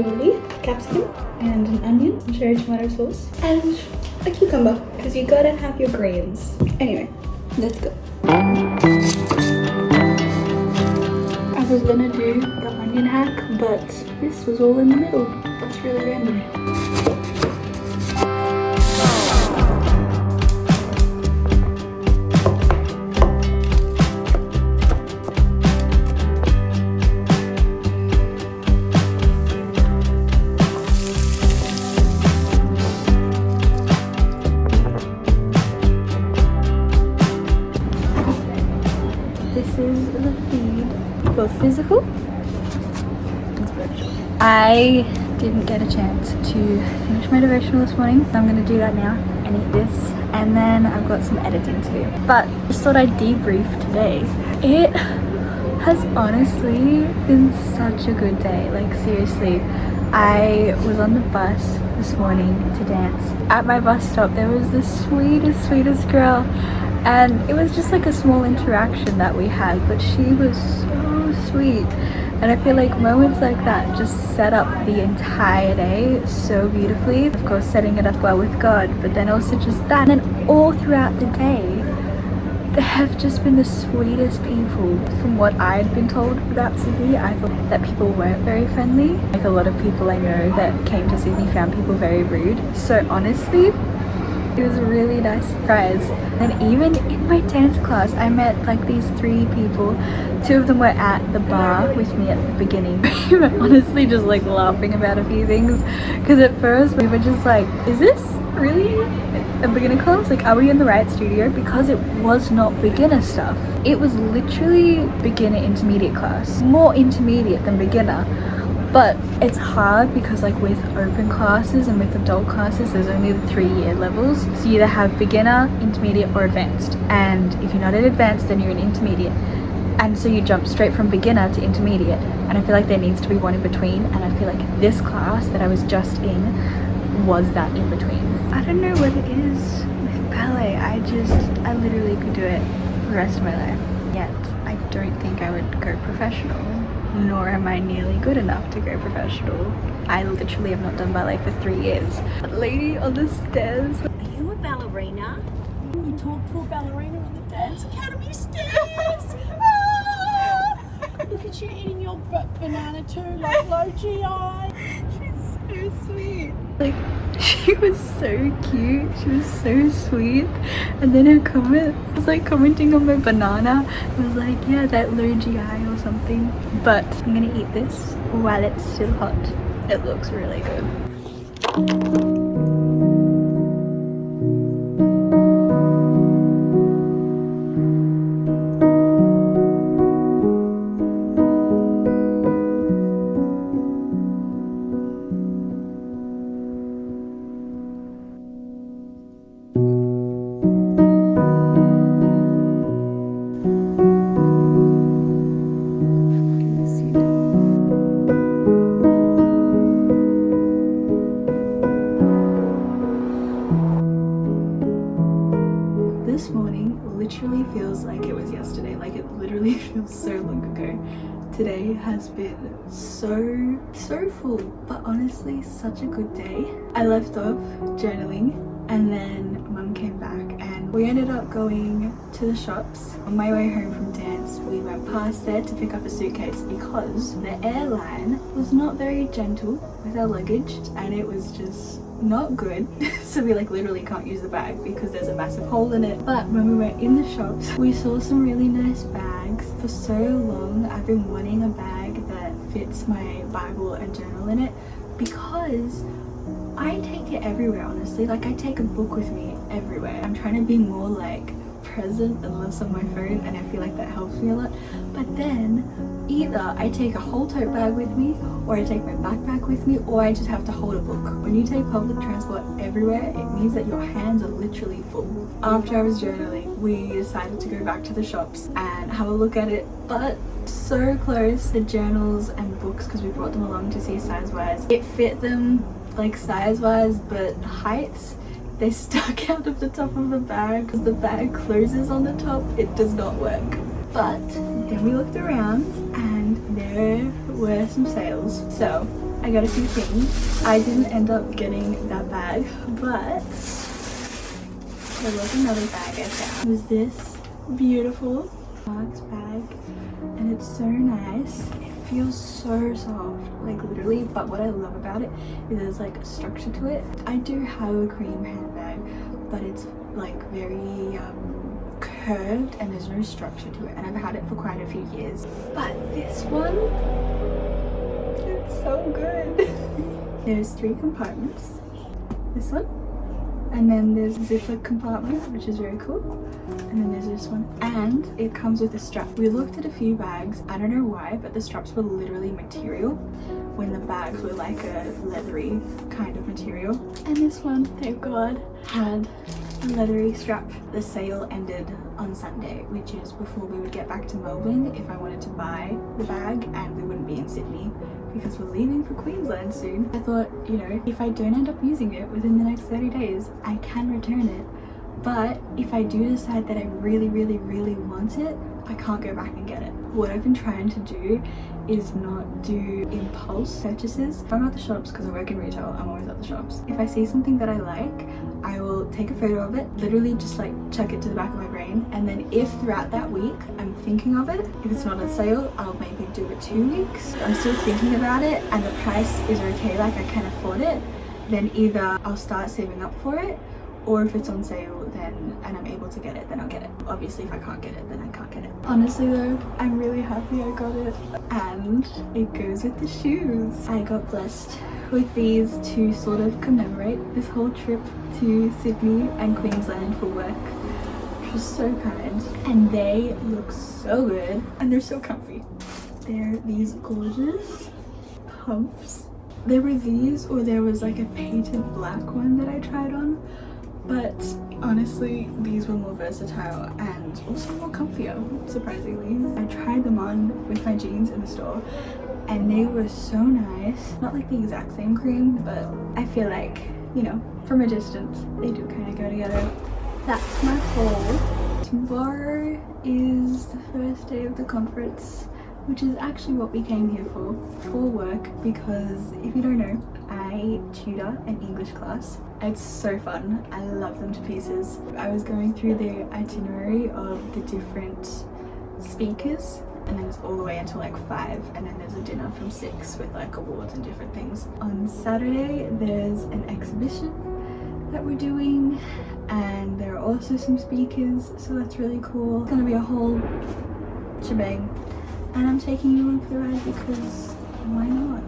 aioli, capsicum, and an onion, and cherry tomato sauce, and a cucumber, because you gotta have your greens. Anyway, let's go. I was gonna do the onion hack, but this was all in the middle. That's really random. This is the feed, both physical and spiritual. I didn't get a chance to finish my devotional this morning, so I'm going to do that now and eat this, and then I've got some editing to do. But just thought I'd debrief today. It has honestly been such a good day, like seriously. I was on the bus this morning to dance. At my bus stop there was the sweetest girl, and it was just like a small interaction that we had, but she was so sweet. And I feel like moments like that just set up the entire day so beautifully. Of course, setting it up well with God, but then also just that. And then all throughout the day, they have just been the sweetest people. From what I'd been told about Sydney, I thought that people weren't very friendly. Like a lot of people I know that came to Sydney found people very rude. So honestly, it was a really nice surprise. And even in my dance class, I met like these 3 people. 2 of them were at the bar with me at the beginning. We were honestly just like laughing about a few things, because at first we were just like, is this really a beginner class? Like, are we in the right studio? Because it was not beginner stuff. It was literally beginner intermediate class. More intermediate than beginner. But it's hard because like with open classes and with adult classes, there's only the 3-year levels. So you either have beginner, intermediate or advanced. And if you're not in advanced, then you're in intermediate. And so you jump straight from beginner to intermediate. And I feel like there needs to be one in between. And I feel like this class that I was just in was that in between. I don't know what it is with ballet. I literally could do it for the rest of my life. Yet I don't think I would go professional. Nor am I nearly good enough to go professional. I literally have not done ballet for 3 years. That lady on the stairs. Are you a ballerina? You talk to a ballerina on the Dance Academy stairs. Look at you eating your banana too, like low GI. She's so sweet. Like, she was so cute. She was so sweet. And then her comment was like commenting on my banana. It was like, yeah, that low GI or something. But I'm gonna eat this while it's still hot. It looks really good. This morning literally feels like it was yesterday. Like, it literally feels so long ago. Today has been so full, but honestly such a good day. I left off journaling and then mum came back and we ended up going to the shops. On my way home from dance, we went past there to pick up a suitcase because the airline was not very gentle with our luggage and it was just not good. So we like literally can't use the bag because there's a massive hole in it. But when we were in the shops, we saw some really nice bags. For so long I've been wanting a bag that fits my Bible and journal in it, because I take it everywhere, honestly. Like, I take a book with me everywhere. I'm trying to be more like present and less on my phone, and I feel like that helps me a lot. But then either I take a whole tote bag with me, or I take my backpack with me, or I just have to hold a book. When you take public transport everywhere, it means that your hands are literally full. After I was journaling, we decided to go back to the shops and have a look at it, but so close, the journals and books, because we brought them along to see size wise. It fit them like size wise, but heights, they stuck out of the top of the bag. Because the bag closes on the top, it does not work. But then we looked around and there were some sales. So I got a few things. I didn't end up getting that bag, but there was another bag I found. It was this beautiful box bag, and it's so nice. It feels so soft, like literally, but what I love about it is there's like a structure to it. I do have a cream handbag, but it's like very curved and there's no structure to it, and I've had it for quite a few years. But this one, it's so good. There's 3 compartments. This one, and then there's a zipper compartment, which is very cool, and then there's this one, and it comes with a strap. We looked at a few bags, I don't know why, but the straps were literally material when the bags were like a leathery kind of material. And this one, thank God, had a leathery strap. The sale ended on Sunday, which is before we would get back to Melbourne if I wanted to buy the bag, and we wouldn't be in Sydney because we're leaving for Queensland soon. I thought, you know, if I don't end up using it within the next 30 days, I can return it. But if I do decide that I really want it, I can't go back and get it. What I've been trying to do is not do impulse purchases. If I'm at the shops, because I work in retail, I'm always at the shops. If I see something that I like, I will take a photo of it, literally just like chuck it to the back of my brain, and then if throughout that week I'm thinking of it, if it's not on sale, I'll maybe do it 2 weeks. I'm still thinking about it and the price is okay, like I can afford it, then either I'll start saving up for it, or if it's on sale then and I'm able to get it, then I'll get it. Obviously if I can't get it, then I can't get it. Honestly though, I'm really happy I got it, and it goes with the shoes. I got blessed with these to sort of commemorate this whole trip to Sydney and Queensland for work, which was so kind, and they look so good and they're so comfy. They're these gorgeous pumps. There were these, or there was like a painted black one that I tried on, but honestly these were more versatile and also more comfier, surprisingly. I tried them on with my jeans in the store and they were so nice. Not like the exact same cream, but I feel like, you know, from a distance they do kind of go together. That's my haul. Tomorrow is the first day of the conference, which is actually what we came here for work, because if you don't know, I tutor an English class. It's so fun. I love them to pieces. I was going through the itinerary of the different speakers, and then it's all the way until like 5, and then there's a dinner from 6 with like awards and different things. On Saturday there's an exhibition that we're doing, and there are also some speakers, so that's really cool. It's gonna be a whole shebang, and I'm taking you along for the ride because why not?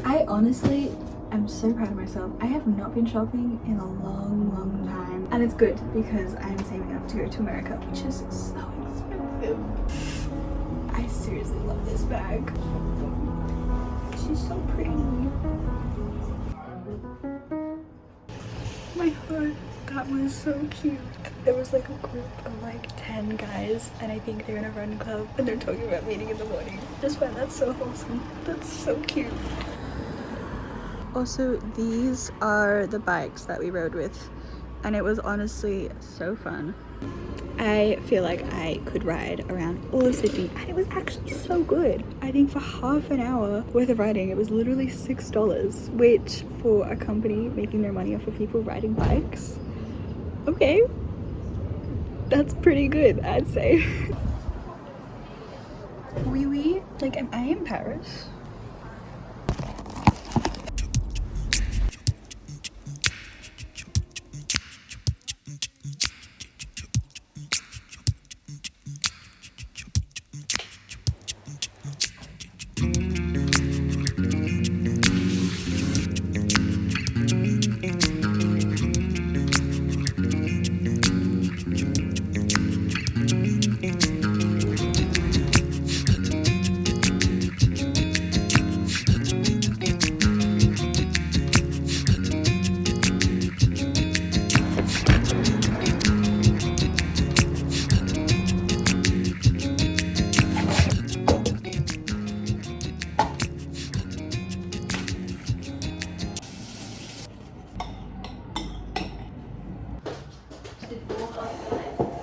I honestly am so proud of myself. I have not been shopping in a long time, and it's good because I'm saving up to go to America, which is so expensive. I seriously love this bag. She's so pretty. My heart, that was so cute. There was like a group of like 10 guys, and I think they're in a run club, and they're talking about meeting in the morning. Just find that so wholesome. That's so cute. Also, these are the bikes that we rode with, and it was honestly so fun. I feel like I could ride around all of Sydney, and it was actually so good. I think for half an hour worth of riding, it was literally $6, which for a company making their money off of people riding bikes, okay, that's pretty good, I'd say. Oui, like, am I in Paris?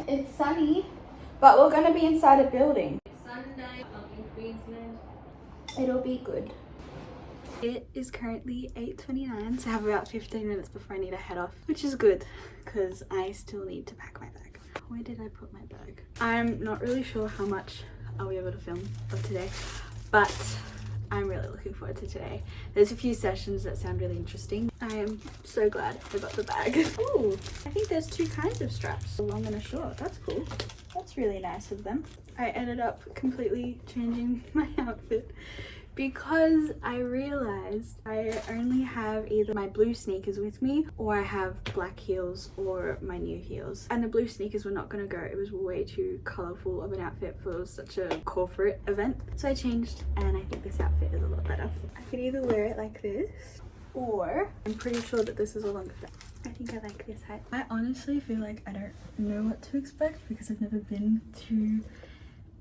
It's sunny, but we're gonna be inside a building. Sunday, in Queensland. It'll be good. It is currently 8:29, so I have about 15 minutes before I need to head off, which is good because I still need to pack my bag. Where did I put my bag? I'm not really sure how much I'll be able to film of today, but I'm really looking forward to today. There's a few sessions that sound really interesting. I am so glad I got the bag. Ooh, I think there's two kinds of straps, a long and a short. That's cool. That's really nice of them. I ended up completely changing my outfit because I realized I only have either my blue sneakers with me or I have black heels or my new heels. And the blue sneakers were not gonna go. It was way too colorful of an outfit for such a corporate event. So I changed and I think this outfit is a lot better. I could either wear it like this or I'm pretty sure that this is a longer fit. I think I like this height. I honestly feel like I don't know what to expect because I've never been to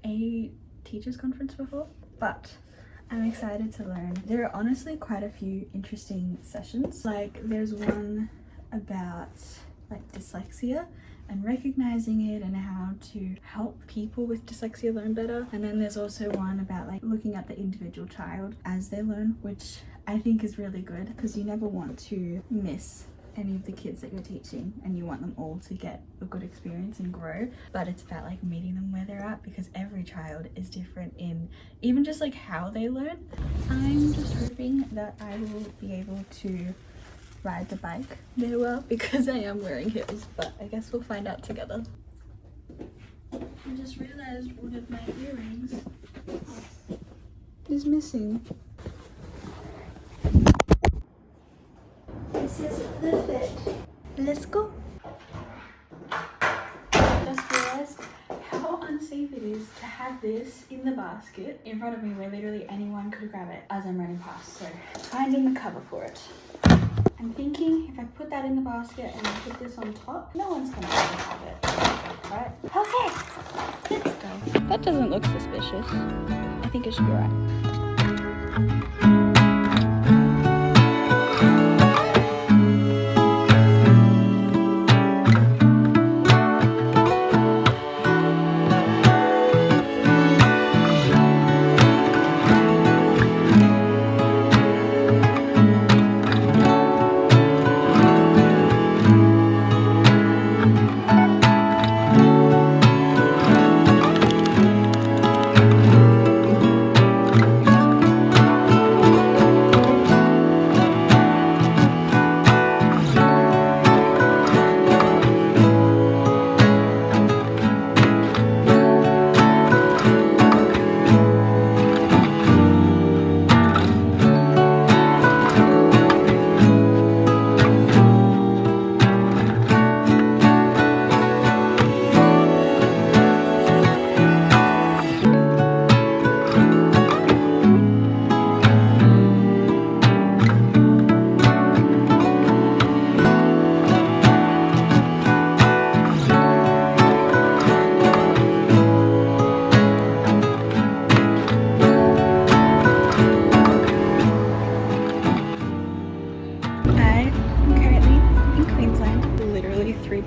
a teachers conference before, but I'm excited to learn. There are honestly quite a few interesting sessions. Like there's one about like dyslexia and recognizing it and how to help people with dyslexia learn better. And then there's also one about like looking at the individual child as they learn, which I think is really good because you never want to miss any of the kids that you're teaching and you want them all to get a good experience and grow, but it's about like meeting them where they're at because every child is different in even just like how they learn. I'm just hoping that I will be able to ride the bike very well because I am wearing heels, but I guess we'll find out together. I just realized one of my earrings is missing. This is the fit. Let's go. Just realized how unsafe it is to have this in the basket in front of me where literally anyone could grab it as I'm running past. So finding the cover for it. I'm thinking if I put that in the basket and I put this on top, no one's gonna have it. Right? Okay, let's go. That doesn't look suspicious. I think it should be right.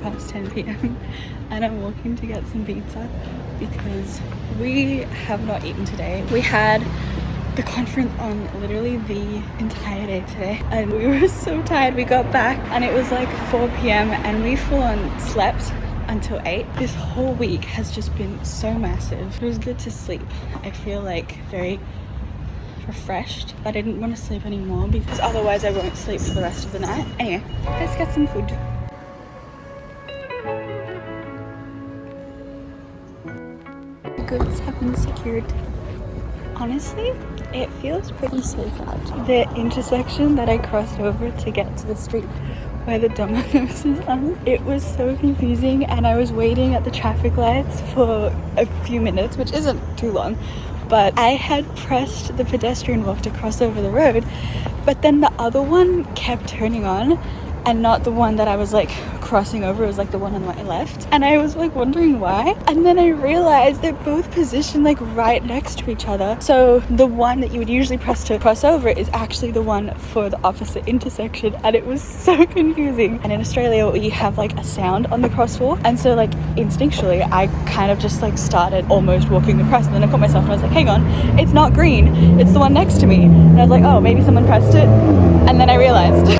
Past 10 p.m. and I'm walking to get some pizza because we have not eaten today. We had the conference on literally the entire day today and we were so tired. We got back and it was like 4 p.m. and we full on slept until 8. This whole week has just been so massive. It was good to sleep. I feel like very refreshed, but I didn't want to sleep anymore because otherwise I won't sleep for the rest of the night. Anyway, let's get some food. Goods have been secured. Honestly, it feels pretty safe out. The intersection that I crossed over to get to the street where the Domino's is on, it was so confusing and I was waiting at the traffic lights for a few minutes, which isn't too long, but I had pressed the pedestrian walk to cross over the road, but then the other one kept turning on and not the one that I was like crossing over was like the one on my left, and I was like wondering why, and then I realized they're both positioned like right next to each other. So the one that you would usually press to cross over is actually the one for the opposite intersection, and it was so confusing. And in Australia we have like a sound on the crosswalk, and so like instinctually I kind of just like started almost walking across, and then I caught myself and I was like, hang on, it's not green, it's the one next to me. And I was like, oh, maybe someone pressed it, and then I realized.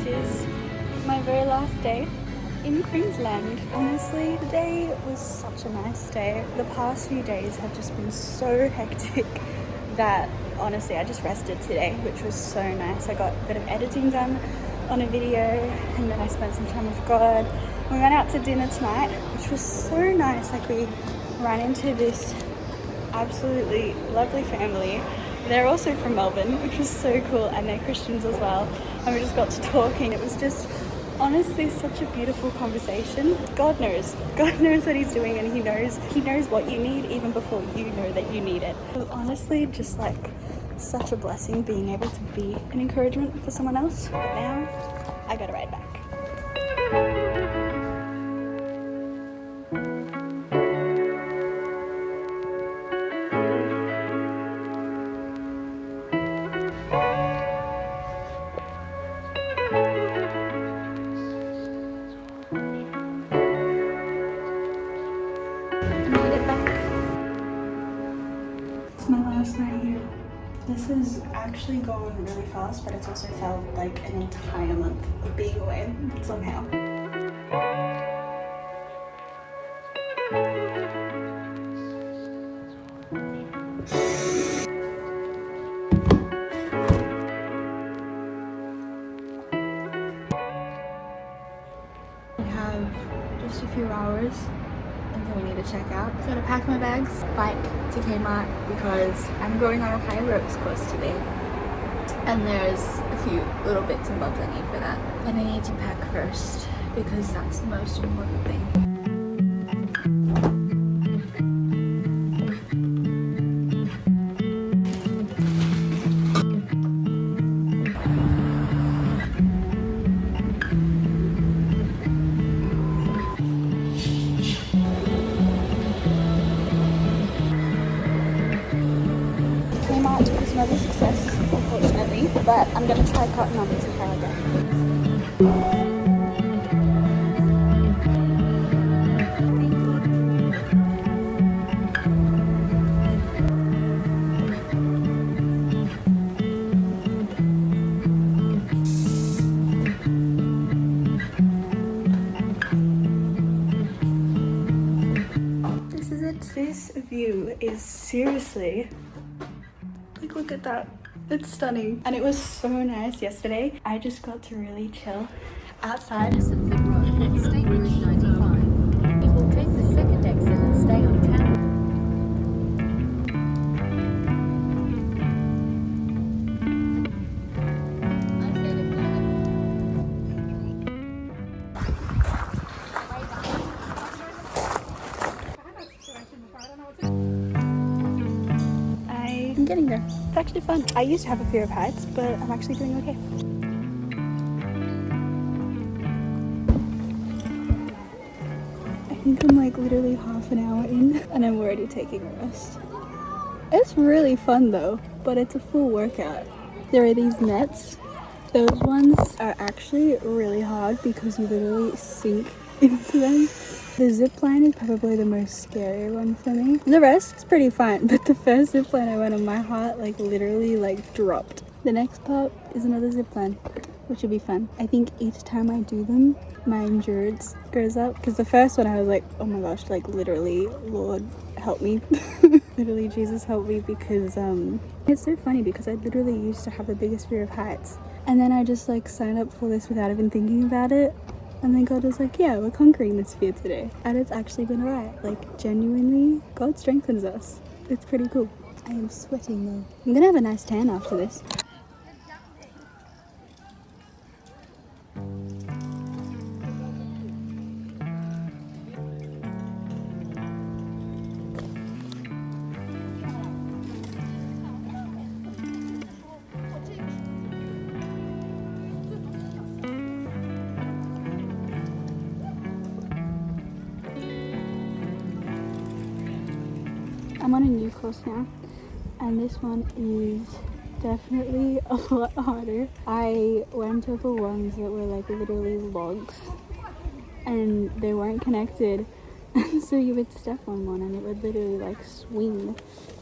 This is my very last day in Queensland. Honestly, today was such a nice day. The past few days have just been so hectic that honestly I just rested today, which was so nice. I got a bit of editing done on a video, and then I spent some time with God. We went out to dinner tonight, which was so nice. Like, we ran into this absolutely lovely family. They're also from Melbourne, which was so cool, and they're Christians as well. And we just got to talking. It was just honestly such a beautiful conversation. God knows what he's doing, and he knows what you need even before you know that you need it. It was honestly just like such a blessing being able to be an encouragement for someone else. But now I gotta ride back. It's my last night here. This has actually gone really fast, but it's also felt like an entire month of being away somehow. We have just a few hours until we need to check out. Gotta pack my bags, bike to Kmart because I'm going on a high ropes course today, and there's a few little bits and bobs I need for that. But I need to pack first because that's the most important thing. Another success, unfortunately, but I'm gonna try Cotton On and see how I go. This is it. This view is seriously, like, look at that. It's stunning. And it was so nice yesterday. I just got to really chill outside. Stay Route 95. We will take the second exit and stay on town. I'm getting there. It's actually fun. I used to have a fear of heights, but I'm actually doing okay. I think I'm like literally half an hour in and I'm already taking a rest. It's really fun though, but it's a full workout. There are these nets. Those ones are actually really hard because you literally sink into them. The zip line is probably the most scary one for me. The rest is pretty fine, but the first zip line I went on, my heart like literally like dropped. The next part is another zip line, which will be fun. I think each time I do them, my endurance goes up, because the first one I was like, oh my gosh, like literally, Lord help me. Literally, Jesus help me, because it's so funny because I literally used to have the biggest fear of heights, and then I just like signed up for this without even thinking about it. And then God was like, yeah, we're conquering this fear today. And it's actually been alright. Like, genuinely, God strengthens us. It's pretty cool. I am sweating though. I'm gonna have a nice tan after this. I'm on a new course now, and this one is definitely a lot harder. I went over ones that were like literally logs and they weren't connected. So you would step on one and it would literally like swing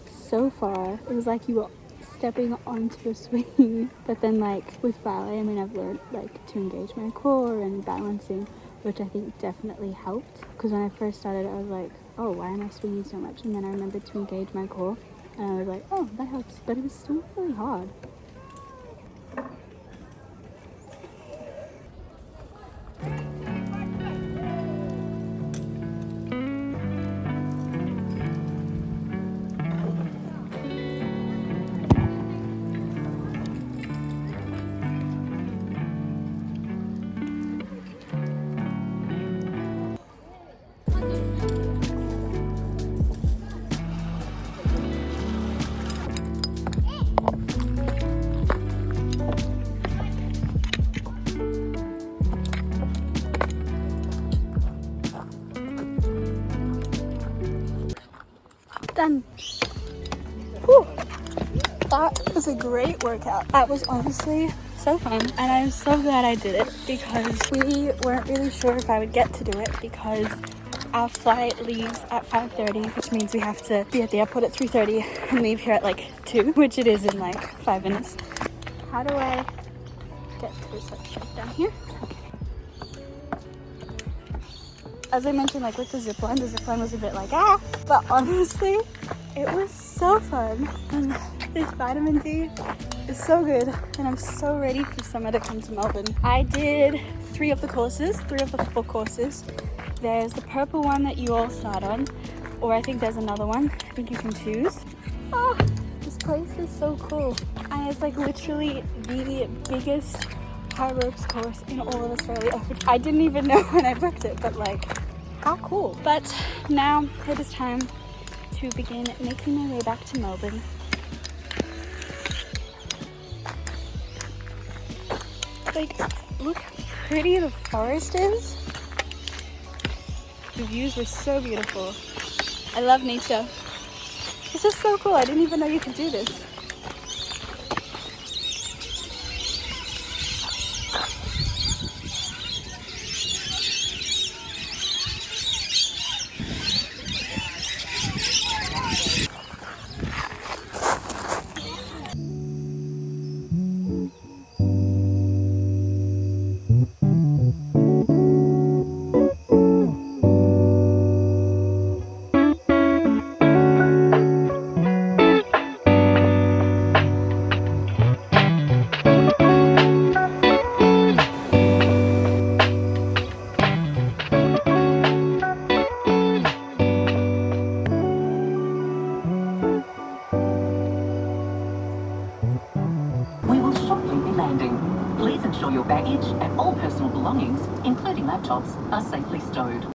so far. It was like you were stepping onto a swing. But then like with ballet, I mean, I've learned like to engage my core and balancing, which I think definitely helped. Because when I first started, I was like, oh, why am I swinging so much? And then I remembered to engage my core, and I was like, oh, that helps. But it was still really hard. Done. Whew. That was a great workout. That was honestly so fun, and I'm so glad I did it, because we weren't really sure if I would get to do it, because our flight leaves at 5:30, which means we have to be at the airport at 3:30 and leave here at like 2, which it is in like 5 minutes. How do I get to this like down here? Okay. As I mentioned, like with the zip line was a bit like, but honestly, it was so fun. And this vitamin D is so good, and I'm so ready for summer to come to Melbourne. I did 3 of the 4 courses. There's the purple one that you all start on, or I think there's another one. I think you can choose. Oh, this place is so cool. And it's like literally the biggest high ropes course in all of Australia, which I didn't even know when I booked it, but like, how cool. But now it is time to begin making my way back to Melbourne. Like, look how pretty the forest is. The views were so beautiful. I love nature. This is so cool. I didn't even know you could do this. Please ensure your baggage and all personal belongings, including laptops, are safely stowed.